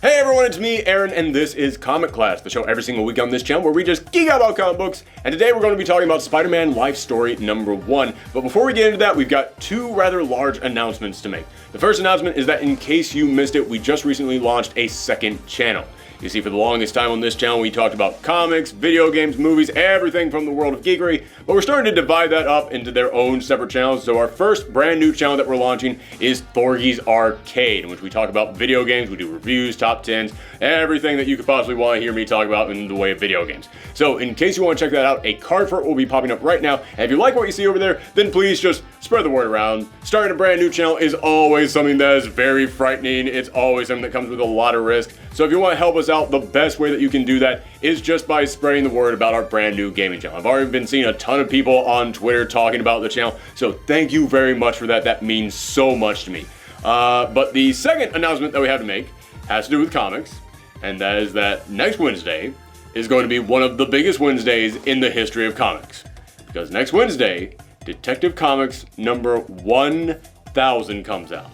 Hey everyone, it's me, Aaron, and this is Comic Class, the show every single week on this channel where we just geek out about comic books. And today we're going to be talking about Spider-Man Life Story number 1. But before we get into that, we've got two rather large announcements to make. The first announcement is that in case you missed it, we just recently launched a second channel. You see, for the longest time on this channel, we talked about comics, video games, movies, everything from the world of geekery, but we're starting to divide that up into their own separate channels. So our first brand new channel that we're launching is Thorgy's Arcade, in which we talk about video games, we do reviews, top 10s, everything that you could possibly want to hear me talk about in the way of video games. So in case you want to check that out, a card for it will be popping up right now. And if you like what you see over there, then please just spread the word around. Starting a brand new channel is always something that is very frightening. It's always something that comes with a lot of risk. So if you want to help us out, the best way that you can do that is just by spreading the word about our brand new gaming channel. I've already been seeing a ton of people on Twitter talking about the channel, so thank you very much for that. That means so much to me. But the second announcement that we have to make has to do with comics, and that is that next Wednesday is going to be one of the biggest Wednesdays in the history of comics. Because next Wednesday, Detective Comics number 1000 comes out.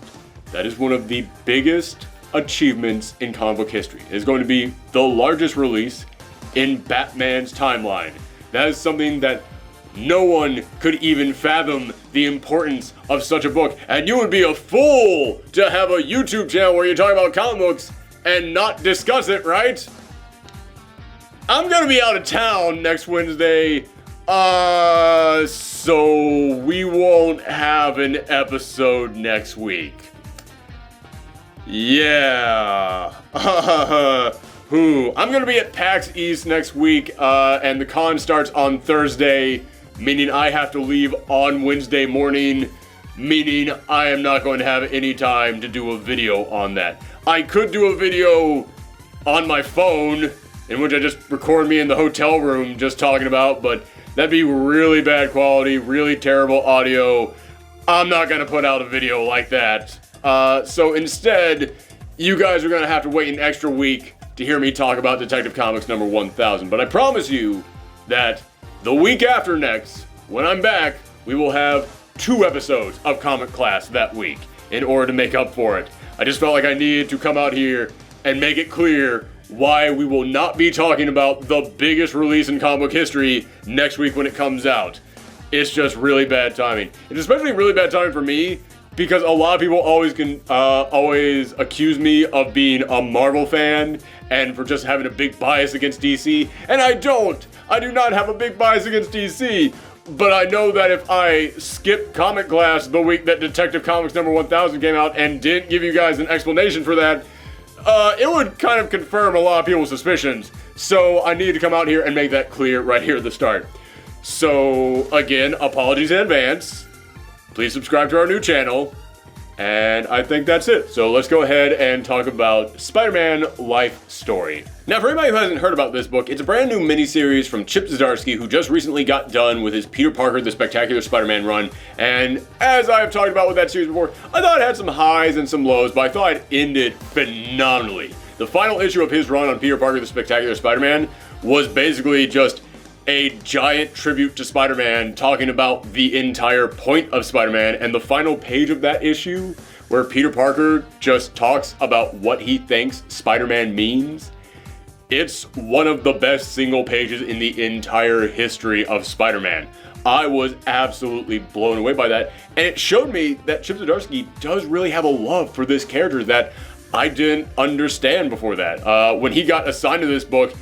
That is one of the biggest achievements in comic book history. It is going to be the largest release in Batman's timeline. That is something that no one could even fathom the importance of such a book. And you would be a fool to have a YouTube channel where you talk about comic books and not discuss it, right? I'm gonna be out of town next Wednesday, so we won't have an episode next week. Yeah. I'm gonna be at PAX East next week, and the con starts on Thursday, meaning I have to leave on Wednesday morning, meaning I am not going to have any time to do a video on that. I could do a video on my phone, in which I just record me in the hotel room just talking about, but that'd be really bad quality, really terrible audio. I'm not gonna put out a video like that. So instead, you guys are gonna have to wait an extra week to hear me talk about Detective Comics number 1000. But I promise you that the week after next, when I'm back, we will have 2 episodes of Comic Class that week in order to make up for it. I just felt like I needed to come out here and make it clear why we will not be talking about the biggest release in comic book history next week when it comes out. It's just really bad timing. It's especially really bad timing for me, because a lot of people always accuse me of being a Marvel fan and for just having a big bias against DC, and I don't. I do not have a big bias against DC, but I know that if I skipped Comic Class the week that Detective Comics number 1000 came out and didn't give you guys an explanation for that, it would kind of confirm a lot of people's suspicions. So I need to come out here and make that clear right here at the start. So again, apologies in advance. Please subscribe to our new channel, and I think that's it. So let's go ahead and talk about Spider-Man Life Story. Now, for anybody who hasn't heard about this book, it's a brand new miniseries from Chip Zdarsky, who just recently got done with his Peter Parker The Spectacular Spider-Man run. And as I've talked about with that series before, I thought it had some highs and some lows, but I thought it ended phenomenally. The final issue of his run on Peter Parker The Spectacular Spider-Man was basically just a giant tribute to Spider-Man, talking about the entire point of Spider-Man, and the final page of that issue, where Peter Parker just talks about what he thinks Spider-Man means. It's one of the best single pages in the entire history of Spider-Man. I was absolutely blown away by that, and it showed me that Chip Zdarsky does really have a love for this character that I didn't understand before that. When he got assigned to this book,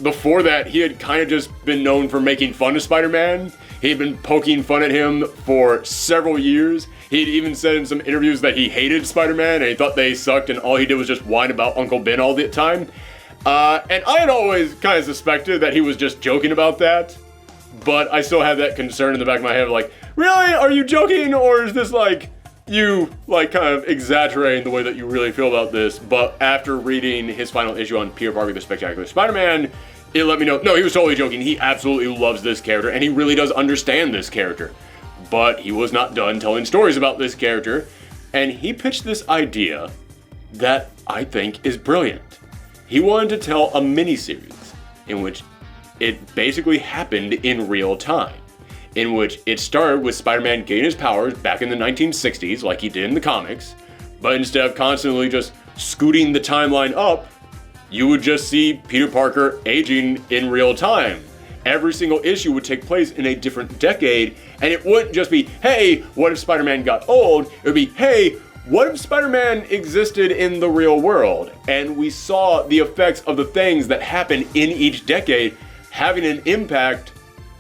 before that, he had kind of just been known for making fun of Spider-Man. He'd been poking fun at him for several years. He'd even said in some interviews that he hated Spider-Man and he thought they sucked, and all he did was just whine about Uncle Ben all the time. And I had always kind of suspected that he was just joking about that, but I still had that concern in the back of my head, like, really? Are you joking, or is this like you kind of exaggerating the way that you really feel about this? But after reading his final issue on Peter Parker The Spectacular Spider-Man, it let me know, no, he was totally joking. He absolutely loves this character, and he really does understand this character. But he was not done telling stories about this character, and he pitched this idea that I think is brilliant. He wanted to tell a miniseries in which it basically happened in real time, in which it started with Spider-Man getting his powers back in the 1960s, like he did in the comics, but instead of constantly just scooting the timeline up, you would just see Peter Parker aging in real time. Every single issue would take place in a different decade, and it wouldn't just be, hey, what if Spider-Man got old? It would be, hey, what if Spider-Man existed in the real world? And we saw the effects of the things that happen in each decade having an impact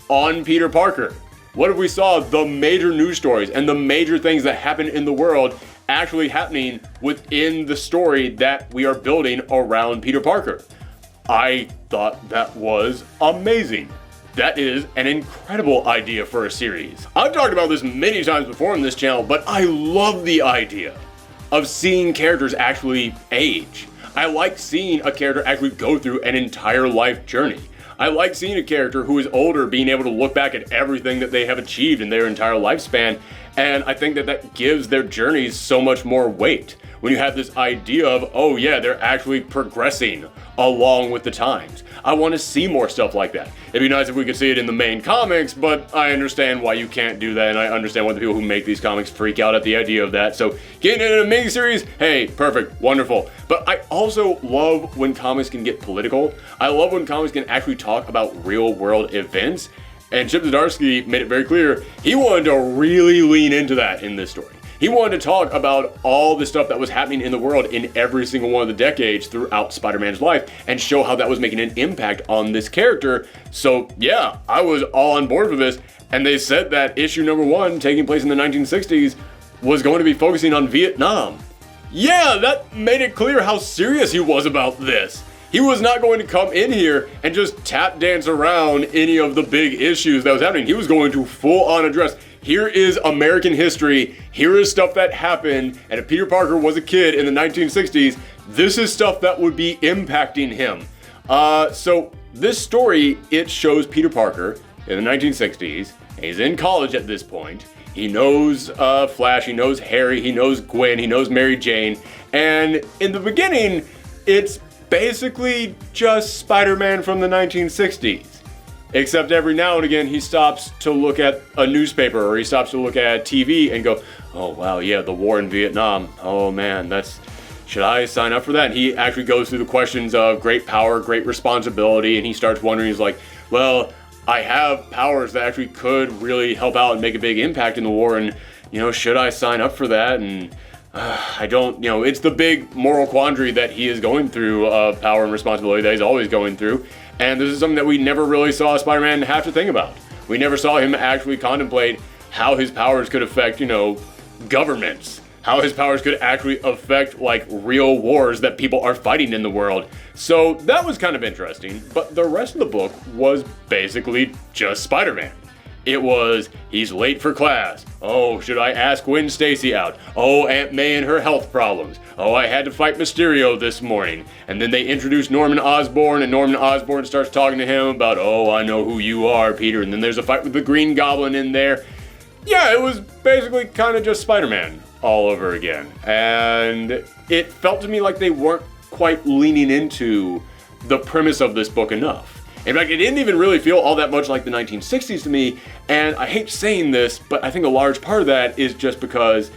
on Peter Parker. What if we saw the major news stories and the major things that happen in the world actually happening within the story that we are building around Peter Parker? I thought that was amazing. That is an incredible idea for a series. I've talked about this many times before on this channel, but I love the idea of seeing characters actually age. I like seeing a character actually go through an entire life journey. I like seeing a character who is older being able to look back at everything that they have achieved in their entire lifespan, and I think that that gives their journeys so much more weight. When you have this idea of, oh yeah, they're actually progressing along with the times. I want to see more stuff like that. It'd be nice if we could see it in the main comics, but I understand why you can't do that, and I understand why the people who make these comics freak out at the idea of that. So getting it in a miniseries, hey, perfect, wonderful. But I also love when comics can get political. I love when comics can actually talk about real world events, and Chip Zdarsky made it very clear he wanted to really lean into that in this story. He wanted to talk about all the stuff that was happening in the world in every single one of the decades throughout Spider-Man's life and show how that was making an impact on this character. So yeah, I was all on board for this. And they said that issue number 1, taking place in the 1960s, was going to be focusing on Vietnam. Yeah, that made it clear how serious he was about this. He was not going to come in here and just tap dance around any of the big issues that was happening. He was going to full on address, here is American history, here is stuff that happened, and if Peter Parker was a kid in the 1960s, this is stuff that would be impacting him. So this story, it shows Peter Parker in the 1960s, he's in college at this point, he knows Flash, he knows Harry, he knows Gwen, he knows Mary Jane, and in the beginning, it's basically just Spider-Man from the 1960s. Except every now and again, he stops to look at a newspaper or he stops to look at TV and go, oh wow, yeah, the war in Vietnam. Oh man, should I sign up for that? And he actually goes through the questions of great power, great responsibility, and he starts wondering, he's like, well, I have powers that actually could really help out and make a big impact in the war, and, should I sign up for that? And I don't, it's the big moral quandary that he is going through of power and responsibility that he's always going through. And this is something that we never really saw Spider-Man have to think about. We never saw him actually contemplate how his powers could affect, governments. How his powers could actually affect, real wars that people are fighting in the world. So that was kind of interesting, but the rest of the book was basically just Spider-Man. It was, he's late for class. Oh, should I ask Gwen Stacy out? Oh, Aunt May and her health problems. Oh, I had to fight Mysterio this morning. And then they introduce Norman Osborn, and Norman Osborn starts talking to him about, oh, I know who you are, Peter. And then there's a fight with the Green Goblin in there. Yeah, it was basically kind of just Spider-Man all over again. And it felt to me like they weren't quite leaning into the premise of this book enough. In fact, it didn't even really feel all that much like the 1960s to me, and I hate saying this, but I think a large part of that is just because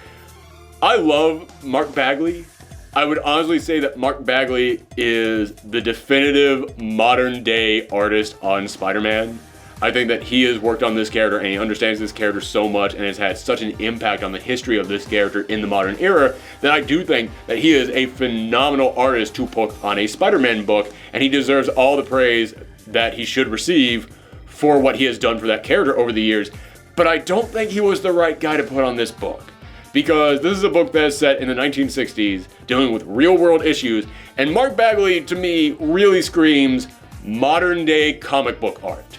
I love Mark Bagley. I would honestly say that Mark Bagley is the definitive modern-day artist on Spider-Man. I think that he has worked on this character and he understands this character so much and has had such an impact on the history of this character in the modern era that I do think that he is a phenomenal artist to put on a Spider-Man book, and he deserves all the praise that he should receive for what he has done for that character over the years. But I don't think he was the right guy to put on this book, because this is a book that is set in the 1960s, dealing with real world issues, and Mark Bagley, to me, really screams modern day comic book art.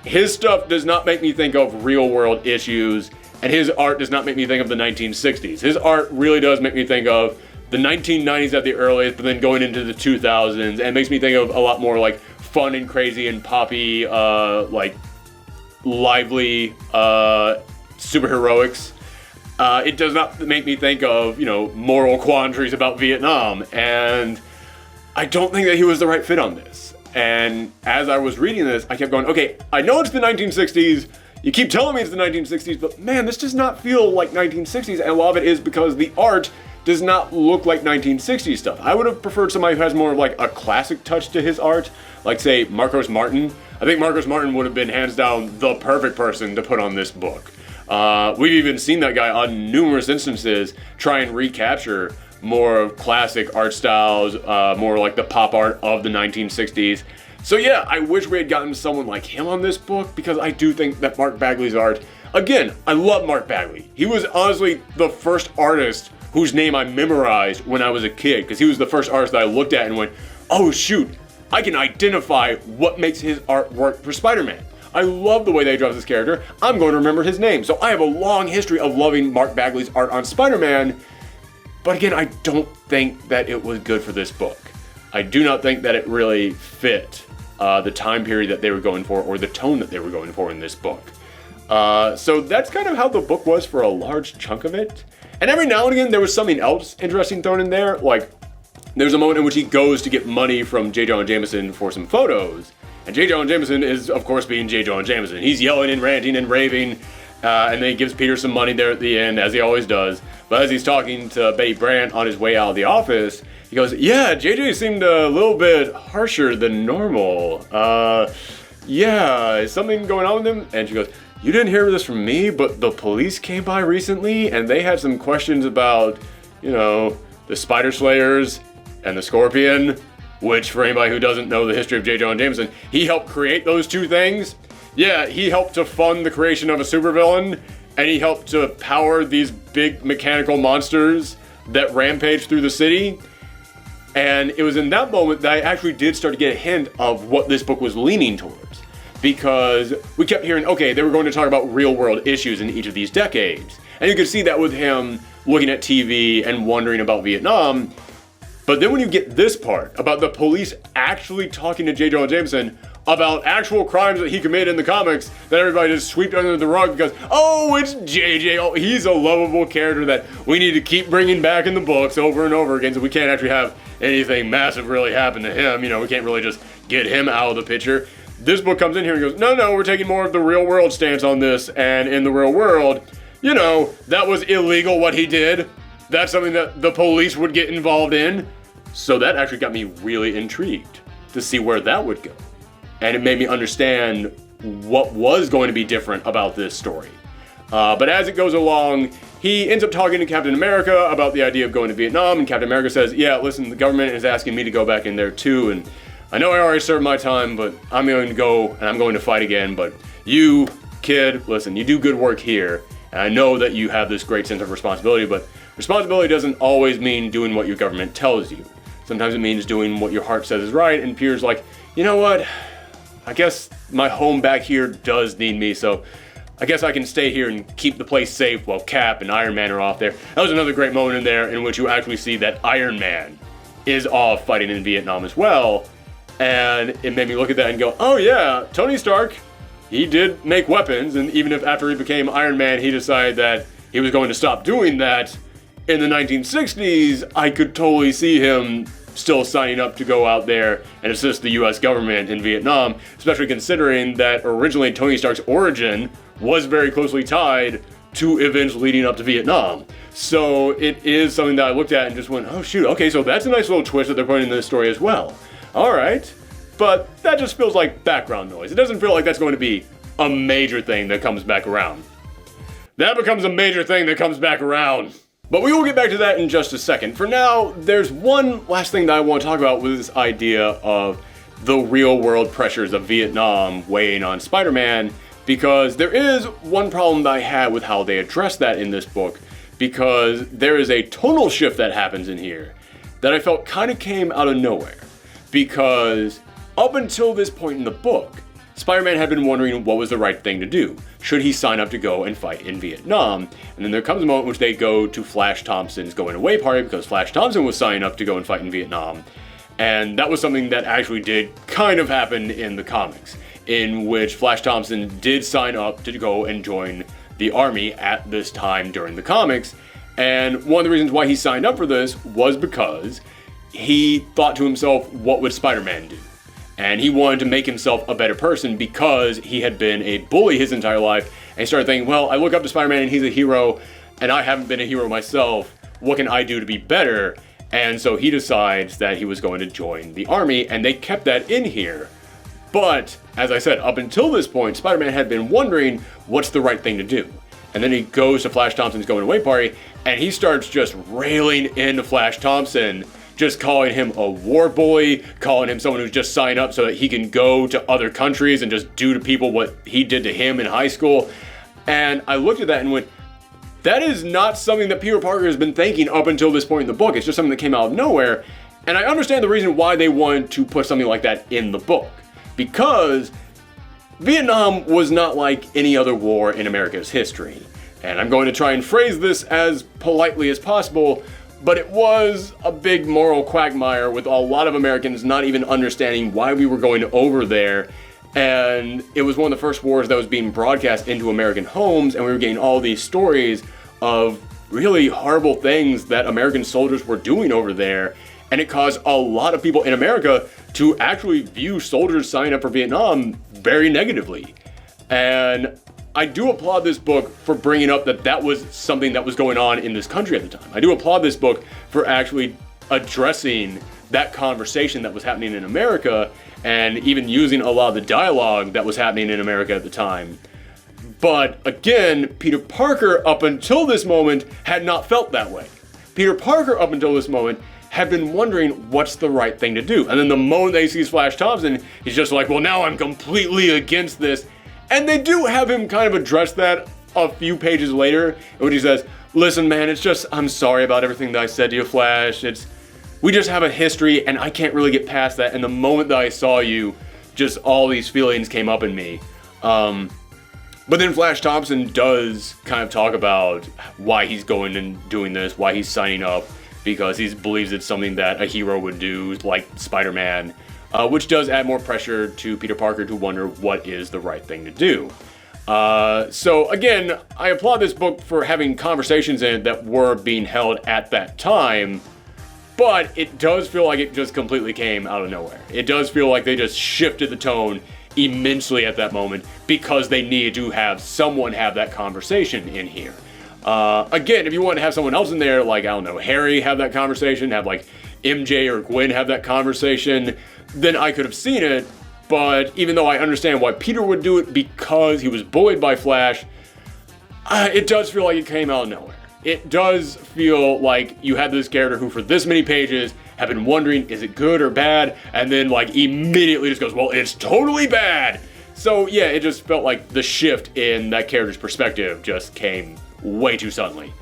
His stuff does not make me think of real world issues, and his art does not make me think of the 1960s. His art really does make me think of the 1990s at the earliest, but then going into the 2000s, and makes me think of a lot more fun and crazy and poppy, lively superheroics. It does not make me think of, moral quandaries about Vietnam, and I don't think that he was the right fit on this. And as I was reading this, I kept going, okay, I know it's the 1960s, you keep telling me it's the 1960s, but man, this does not feel like 1960s, and a lot of it is because the art does not look like 1960s stuff. I would have preferred somebody who has more of like a classic touch to his art, like say Marcos Martin. I think Marcos Martin would have been hands down the perfect person to put on this book. We've even seen that guy on numerous instances try and recapture more of classic art styles, more like the pop art of the 1960s. So yeah, I wish we had gotten someone like him on this book, because I do think that Mark Bagley's art, again, I love Mark Bagley. He was honestly the first artist whose name I memorized when I was a kid, because he was the first artist that I looked at and went, oh shoot, I can identify what makes his art work for Spider-Man. I love the way they draw this character. I'm going to remember his name. So I have a long history of loving Mark Bagley's art on Spider-Man. But again, I don't think that it was good for this book. I do not think that it really fit the time period that they were going for, or the tone that they were going for in this book. So that's kind of how the book was for a large chunk of it. And every now and again, there was something else interesting thrown in there. Like, there's a moment in which he goes to get money from J. Jonah Jameson for some photos. And J. Jonah Jameson is, of course, being J. Jonah Jameson. He's yelling and ranting and raving. And then he gives Peter some money there at the end, as he always does. But as he's talking to Betty Brant on his way out of the office, he goes, yeah, JJ seemed a little bit harsher than normal. Yeah, is something going on with him? And she goes, you didn't hear this from me, but the police came by recently, and they had some questions about, you know, the Spider Slayers and the Scorpion, which, for anybody who doesn't know the history of J. Jonah Jameson, he helped create those two things. Yeah, he helped to fund the creation of a supervillain, and he helped to power these big mechanical monsters that rampage through the city. And it was in that moment that I actually did start to get a hint of what this book was leaning towards. Because we kept hearing, okay, they were going to talk about real world issues in each of these decades. And you could see that with him looking at TV and wondering about Vietnam. But then when you get this part about the police actually talking to J. Jonah Jameson about actual crimes that he committed in the comics, that everybody just swept under the rug because, oh, it's JJ. Oh, he's a lovable character that we need to keep bringing back in the books over and over again, so we can't actually have anything massive really happen to him. You know, we can't really just get him out of the picture. This book comes in here and goes, no, we're taking more of the real world stance on this, and in the real world, you know, that was illegal what he did. That's something that the police would get involved in. So that actually got me really intrigued to see where that would go. And it made me understand what was going to be different about this story. But as it goes along, he ends up talking to Captain America about the idea of going to Vietnam, and Captain America says, yeah, listen, the government is asking me to go back in there too, and I know I already served my time, but I'm going to go and I'm going to fight again. But you, kid, listen, you do good work here, and I know that you have this great sense of responsibility, but responsibility doesn't always mean doing what your government tells you. Sometimes it means doing what your heart says is right, and Peter's like, you know what? I guess my home back here does need me, so I guess I can stay here and keep the place safe while Cap and Iron Man are off there. That was another great moment in there in which you actually see that Iron Man is off fighting in Vietnam as well. And it made me look at that and go, oh yeah, Tony Stark, he did make weapons, and even if after he became Iron Man, he decided that he was going to stop doing that in the 1960s, I could totally see him still signing up to go out there and assist the US government in Vietnam, especially considering that originally Tony Stark's origin was very closely tied to events leading up to Vietnam. So it is something that I looked at and just went, oh shoot, okay, so that's a nice little twist that they're putting in this story as well. All right, but that just feels like background noise. It doesn't feel like that's going to be a major thing that comes back around. That becomes a major thing that comes back around. But we will get back to that in just a second. For now, there's one last thing that I want to talk about with this idea of the real world pressures of Vietnam weighing on Spider-Man, because there is one problem that I had with how they address that in this book, because there is a tonal shift that happens in here that I felt kind of came out of nowhere. Because up until this point in the book, Spider-Man had been wondering what was the right thing to do. Should he sign up to go and fight in Vietnam? And then there comes a moment in which they go to Flash Thompson's going away party because Flash Thompson was signing up to go and fight in Vietnam. And that was something that actually did kind of happen in the comics, in which Flash Thompson did sign up to go and join the army at this time during the comics. And one of the reasons why he signed up for this was because he thought to himself, what would Spider-Man do? And he wanted to make himself a better person because he had been a bully his entire life. And he started thinking, well, I look up to Spider-Man and he's a hero, and I haven't been a hero myself. what can I do to be better? And so he decides that he was going to join the army, and they kept that in here. But, as I said, up until this point, Spider-Man had been wondering what's the right thing to do. And then he goes to Flash Thompson's going away party, and he starts just railing into Flash Thompson, just calling him a war bully, calling him someone who's just signed up so that he can go to other countries and just do to people what he did to him in high school. And I looked at that and went, that is not something that Peter Parker has been thinking up until this point in the book. It's just something that came out of nowhere. And I understand the reason why they wanted to put something like that in the book. Because Vietnam was not like any other war in America's history. And I'm going to try and phrase this as politely as possible, but it was a big moral quagmire with a lot of Americans not even understanding why we were going over there. And it was one of the first wars that was being broadcast into American homes, and we were getting all these stories of really horrible things that American soldiers were doing over there. And it caused a lot of people in America to actually view soldiers signing up for Vietnam very negatively. And I do applaud this book for bringing up that that was something that was going on in this country at the time. I do applaud this book for actually addressing that conversation that was happening in America and even using a lot of the dialogue that was happening in America at the time. But again, Peter Parker up until this moment had not felt that way. Peter Parker up until this moment had been wondering what's the right thing to do. And then the moment they sees Flash Thompson, he's just like, well, now I'm completely against this. And they do have him kind of address that a few pages later, when he says, listen, man, it's just, I'm sorry about everything that I said to you, Flash. We just have a history, and I can't really get past that. And the moment that I saw you, just all these feelings came up in me. But then Flash Thompson does kind of talk about why he's going and doing this, why he's signing up, because he believes it's something that a hero would do, like Spider-Man, which does add more pressure to Peter Parker to wonder what is the right thing to do. So again, I applaud this book for having conversations in it that were being held at that time, but it does feel like it just completely came out of nowhere. It does feel like they just shifted the tone immensely at that moment because they needed to have someone have that conversation in here. Again, if you want to have someone else in there, like, I don't know, Harry have that conversation, have like MJ or Gwen have that conversation, then I could have seen it. But even though I understand why Peter would do it because he was bullied by Flash, it does feel like it came out of nowhere. It does feel like you had this character who for this many pages have been wondering, is it good or bad? And then like immediately just goes, well, it's totally bad. So yeah, it just felt like the shift in that character's perspective just came way too suddenly.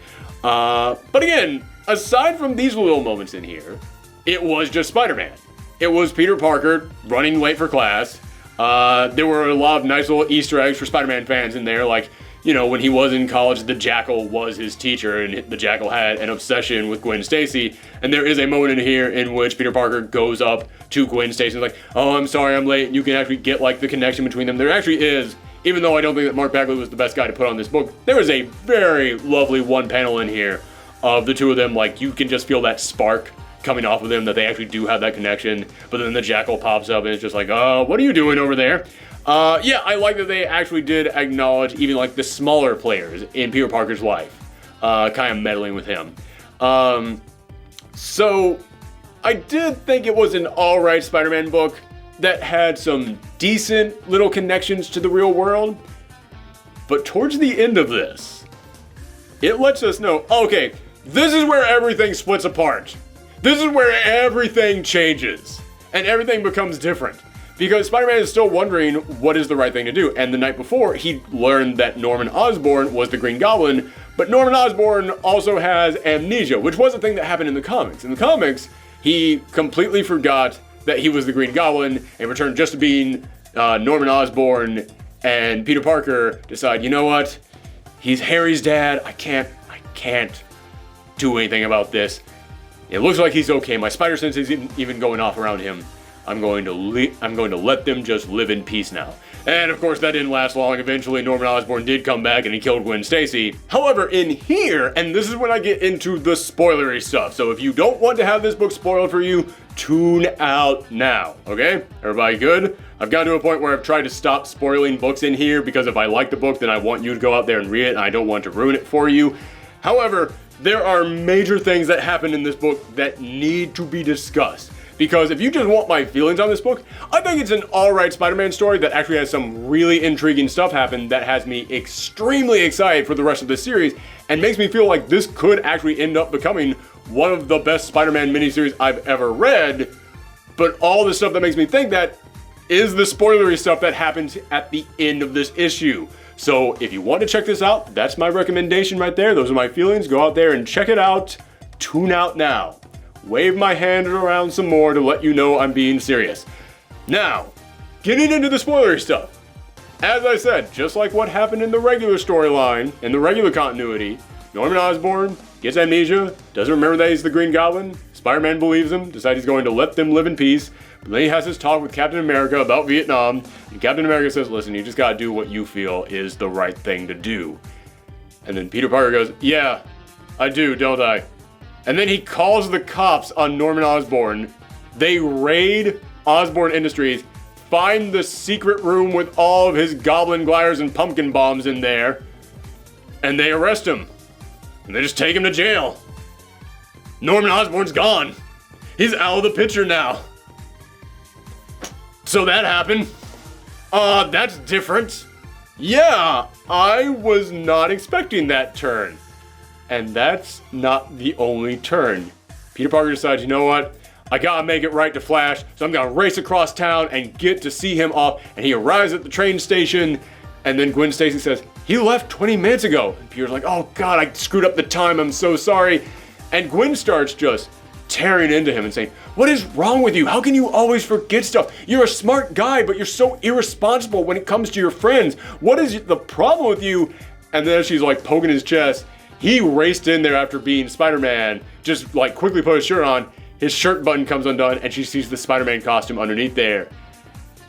But again, aside from these little moments in here, it was just Spider-Man. It was Peter Parker running late for class. There were a lot of nice little Easter eggs for Spider-Man fans in there, like, you know, when he was in college, the Jackal was his teacher, and the Jackal had an obsession with Gwen Stacy. And there is a moment in here in which Peter Parker goes up to Gwen Stacy and is like, oh, I'm sorry, I'm late. And you can actually get like the connection between them. There actually is, even though I don't think that Mark Bagley was the best guy to put on this book, there is a very lovely one panel in here of the two of them. Like, you can just feel that spark coming off of them, that they actually do have that connection. But then the Jackal pops up and it's just like, what are you doing over there? Yeah, I like that they actually did acknowledge even like the smaller players in Peter Parker's life, kind of meddling with him. So I did think it was an alright Spider-Man book that had some decent little connections to the real world. But towards the end of this, it lets us know, okay, this is where everything splits apart. This is where everything changes and everything becomes different. Because Spider-Man is still wondering what is the right thing to do. And the night before, he learned that Norman Osborn was the Green Goblin, but Norman Osborn also has amnesia, which was a thing that happened in the comics. In the comics, he completely forgot that he was the Green Goblin and returned just to being Norman Osborn, and Peter Parker decide, you know what? He's Harry's dad. I can't do anything about this. It looks like he's okay. My spider sense isn't even going off around him. I'm going to let them just live in peace now. And of course that didn't last long. Eventually Norman Osborn did come back and he killed Gwen Stacy. However, in here, and this is when I get into the spoilery stuff, so if you don't want to have this book spoiled for you, tune out now, okay? Everybody good? I've gotten to a point where I've tried to stop spoiling books in here because if I like the book, then I want you to go out there and read it and I don't want to ruin it for you. However, there are major things that happen in this book that need to be discussed. Because if you just want my feelings on this book, I think it's an alright Spider-Man story that actually has some really intriguing stuff happen that has me extremely excited for the rest of this series and makes me feel like this could actually end up becoming one of the best Spider-Man miniseries I've ever read. But all the stuff that makes me think that is the spoilery stuff that happens at the end of this issue. So if you want to check this out, that's my recommendation right there. Those are my feelings. Go out there and check it out. Tune out now. Wave my hand around some more to let you know I'm being serious. Now, getting into the spoilery stuff. As I said, just like what happened in the regular storyline, in the regular continuity, Norman Osborn gets amnesia, doesn't remember that he's the Green Goblin, Spider-Man believes him, decides he's going to let them live in peace, but then he has this talk with Captain America about Vietnam, and Captain America says, listen, you just gotta do what you feel is the right thing to do. And then Peter Parker goes, yeah, I do, don't I? And then he calls the cops on Norman Osborn. They raid Osborn Industries, find the secret room with all of his goblin gliders and pumpkin bombs in there, and they arrest him. And they just take him to jail. Norman Osborn's gone. He's out of the picture now. So that happened. That's different. Yeah, I was not expecting that turn. And that's not the only turn. Peter Parker decides, you know what? I gotta make it right to Flash, so I'm gonna race across town and get to see him off. And he arrives at the train station, and then Gwen Stacy says, he left 20 minutes ago. And Peter's like, oh God, I screwed up the time, I'm so sorry. And Gwen starts just tearing into him and saying, what is wrong with you? How can you always forget stuff? You're a smart guy, but you're so irresponsible when it comes to your friends. What is the problem with you? And then she's like poking his chest. He raced in there after being Spider-Man, just like quickly put his shirt on. His shirt button comes undone and she sees the Spider-Man costume underneath there.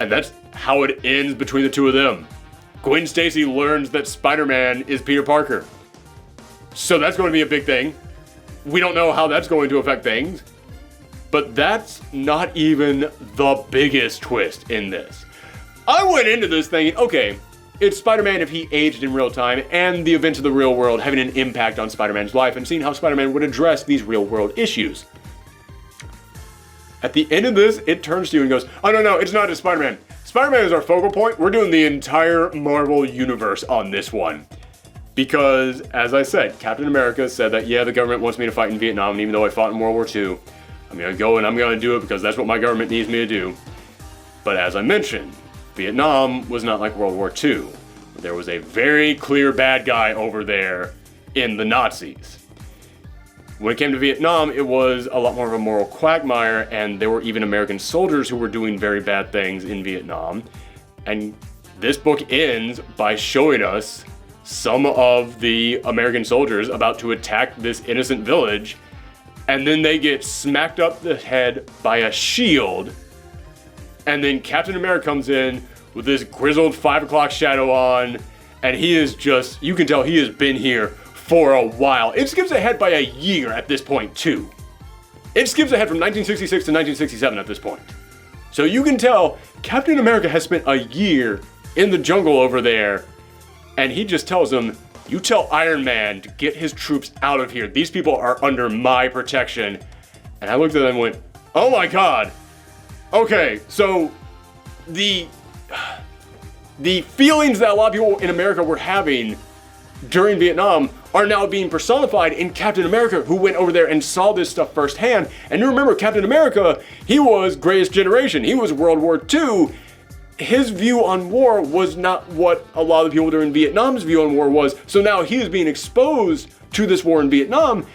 And that's how it ends between the two of them. Gwen Stacy learns that Spider-Man is Peter Parker. So that's going to be a big thing. We don't know how that's going to affect things. But that's not even the biggest twist in this. I went into this thinking, okay, it's Spider-Man if he aged in real time and the events of the real world having an impact on Spider-Man's life and seeing how Spider-Man would address these real world issues. At the end of this, it turns to you and goes, oh no, it's not just Spider-Man. Spider-Man is our focal point. We're doing the entire Marvel universe on this one. Because, as I said, Captain America said that, yeah, the government wants me to fight in Vietnam, and even though I fought in World War II, I'm gonna go and I'm gonna do it because that's what my government needs me to do. But as I mentioned, Vietnam was not like World War II. There was a very clear bad guy over there in the Nazis. When it came to Vietnam, it was a lot more of a moral quagmire, and there were even American soldiers who were doing very bad things in Vietnam. And this book ends by showing us some of the American soldiers about to attack this innocent village, and then they get smacked up the head by a shield, and then Captain America comes in with this grizzled 5 o'clock shadow on, and he is just, you can tell he has been here for a while. It skips ahead by a year at this point too. It skips ahead from 1966 to 1967 at this point. So you can tell Captain America has spent a year in the jungle over there, and he just tells them, you tell Iron Man to get his troops out of here. These people are under my protection. And I looked at them and went, oh my God. Okay, so the feelings that a lot of people in America were having during Vietnam are now being personified in Captain America, who went over there and saw this stuff firsthand. And you remember Captain America, he was greatest generation. He was World War II. His view on war was not what a lot of the people during Vietnam's view on war was. So now he was being exposed to this war in Vietnam,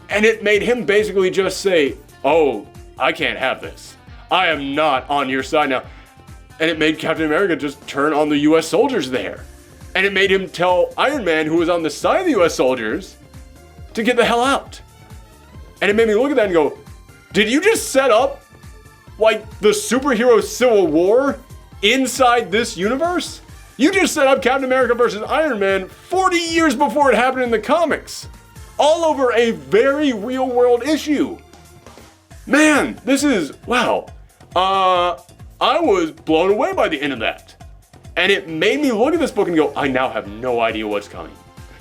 and it made him basically just say, oh, I can't have this. I am not on your side now. And it made Captain America just turn on the US soldiers there. And it made him tell Iron Man, who was on the side of the US soldiers, to get the hell out. And it made me look at that and go, did you just set up like the superhero civil war inside this universe? You just set up Captain America versus Iron Man 40 years before it happened in the comics. All over a very real world issue. Man, this is, wow. I was blown away by the end of that. And it made me look at this book and go, I now have no idea what's coming.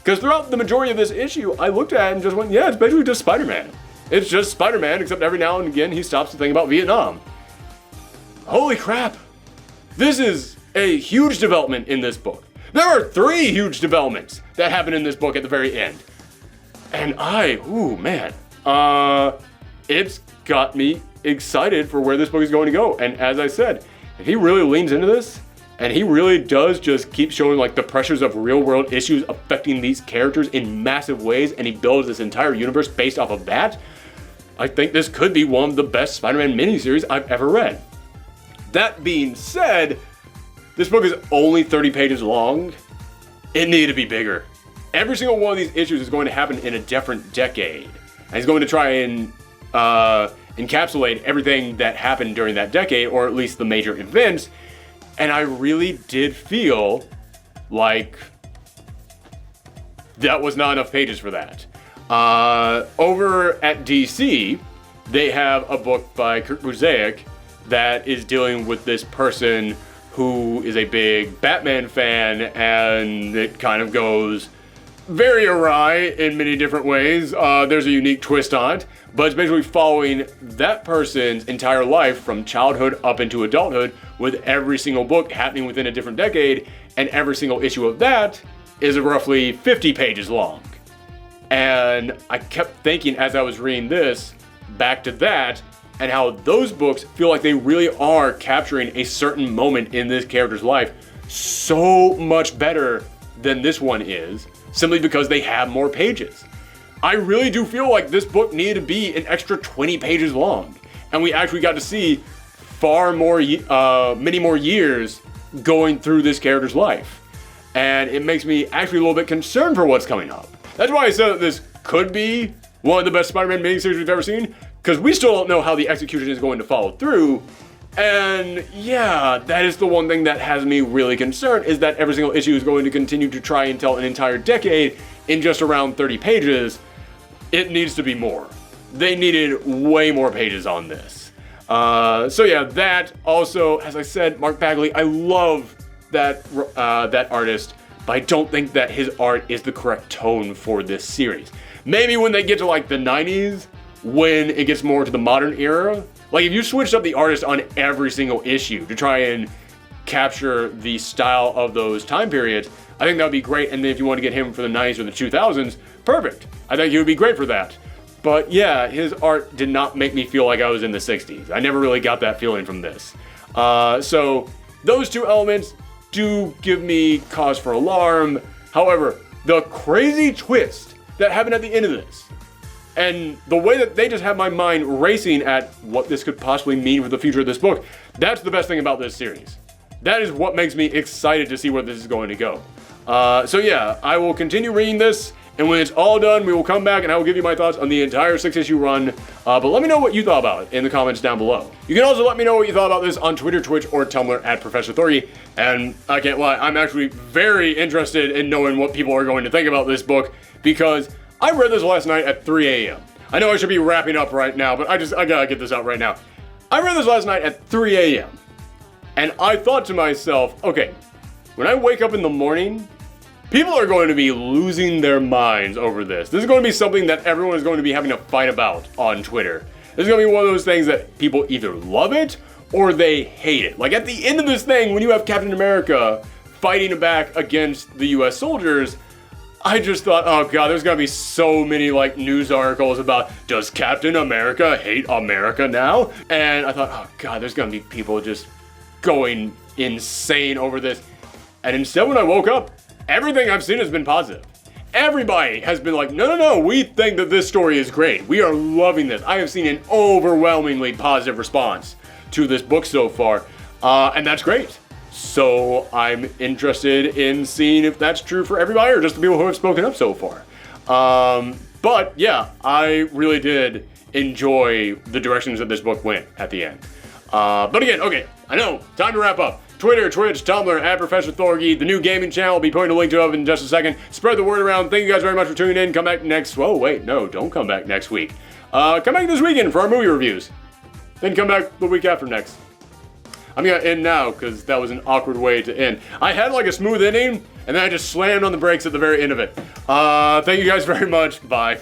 Because throughout the majority of this issue, I looked at it and just went, yeah, it's basically just Spider-Man. It's just Spider-Man, except every now and again he stops to think about Vietnam. Holy crap. This is a huge development in this book. There are 3 huge developments that happen in this book at the very end. And it's got me excited for where this book is going to go. And as I said, if he really leans into this, and he really does just keep showing like the pressures of real world issues affecting these characters in massive ways, and he builds this entire universe based off of that, I think this could be one of the best Spider-Man miniseries I've ever read. That being said, this book is only 30 pages long. It needed to be bigger. Every single one of these issues is going to happen in a different decade. And he's going to try and encapsulate everything that happened during that decade, or at least the major events. And I really did feel like that was not enough pages for that. Over at DC, they have a book by Kurt Busiek that is dealing with this person who is a big Batman fan, and it kind of goes very awry in many different ways. There's a unique twist on it, but it's basically following that person's entire life from childhood up into adulthood, with every single book happening within a different decade, and every single issue of that is roughly 50 pages long. And I kept thinking as I was reading this, back to that, and how those books feel like they really are capturing a certain moment in this character's life so much better than this one is, simply because they have more pages. I really do feel like this book needed to be an extra 20 pages long, and we actually got to see far more, many more years going through this character's life. And it makes me actually a little bit concerned for what's coming up. That's why I said that this could be one of the best Spider-Man miniseries we've ever seen, because we still don't know how the execution is going to follow through. And yeah, that is the one thing that has me really concerned, is that every single issue is going to continue to try and tell an entire decade in just around 30 pages. It needs to be more. They needed way more pages on this. So yeah, that also, as I said, Mark Bagley, I love that artist, but I don't think that his art is the correct tone for this series. Maybe when they get to like the 90s, when it gets more to the modern era, like if you switched up the artist on every single issue to try and capture the style of those time periods, I think that would be great. And then if you want to get him for the 90s or the 2000s, perfect. I think he would be great for that. But yeah, his art did not make me feel like I was in the 60s. I never really got that feeling from this. So those 2 elements do give me cause for alarm. However, the crazy twist that happened at the end of this, and the way that they just have my mind racing at what this could possibly mean for the future of this book, that's the best thing about this series. That is what makes me excited to see where this is going to go. So yeah, I will continue reading this, and when it's all done, we will come back and I will give you my thoughts on the entire 6-issue run. But let me know what you thought about it in the comments down below. You can also let me know what you thought about this on Twitter, Twitch, or Tumblr at Professor Thorgy. And I can't lie, I'm actually very interested in knowing what people are going to think about this book, because I read this last night at 3 a.m. I know I should be wrapping up right now, but I gotta get this out right now. I read this last night at 3 a.m. And I thought to myself, okay, when I wake up in the morning, people are going to be losing their minds over this. This is going to be something that everyone is going to be having a fight about on Twitter. This is going to be one of those things that people either love it or they hate it. Like at the end of this thing, when you have Captain America fighting back against the US soldiers, I just thought, oh god, there's gonna be so many like news articles about, does Captain America hate America now? And I thought, oh god, there's gonna be people just going insane over this. And instead, when I woke up, everything I've seen has been positive. Everybody has been like, no, we think that this story is great. We are loving this. I have seen an overwhelmingly positive response to this book so far, and that's great. So I'm interested in seeing if that's true for everybody or just the people who have spoken up so far. But yeah, I really did enjoy the directions that this book went at the end. But again, okay, I know, time to wrap up. Twitter, Twitch, Tumblr, at Professor Thorgy, the new gaming channel, I'll be putting a link to it in just a second. Spread the word around. Thank you guys very much for tuning in. Come back next, oh wait, no, don't come back next week. Come back this weekend for our movie reviews. Then come back the week after next. I'm gonna end now, because that was an awkward way to end. I had like a smooth ending, and then I just slammed on the brakes at the very end of it. Thank you guys very much. Bye.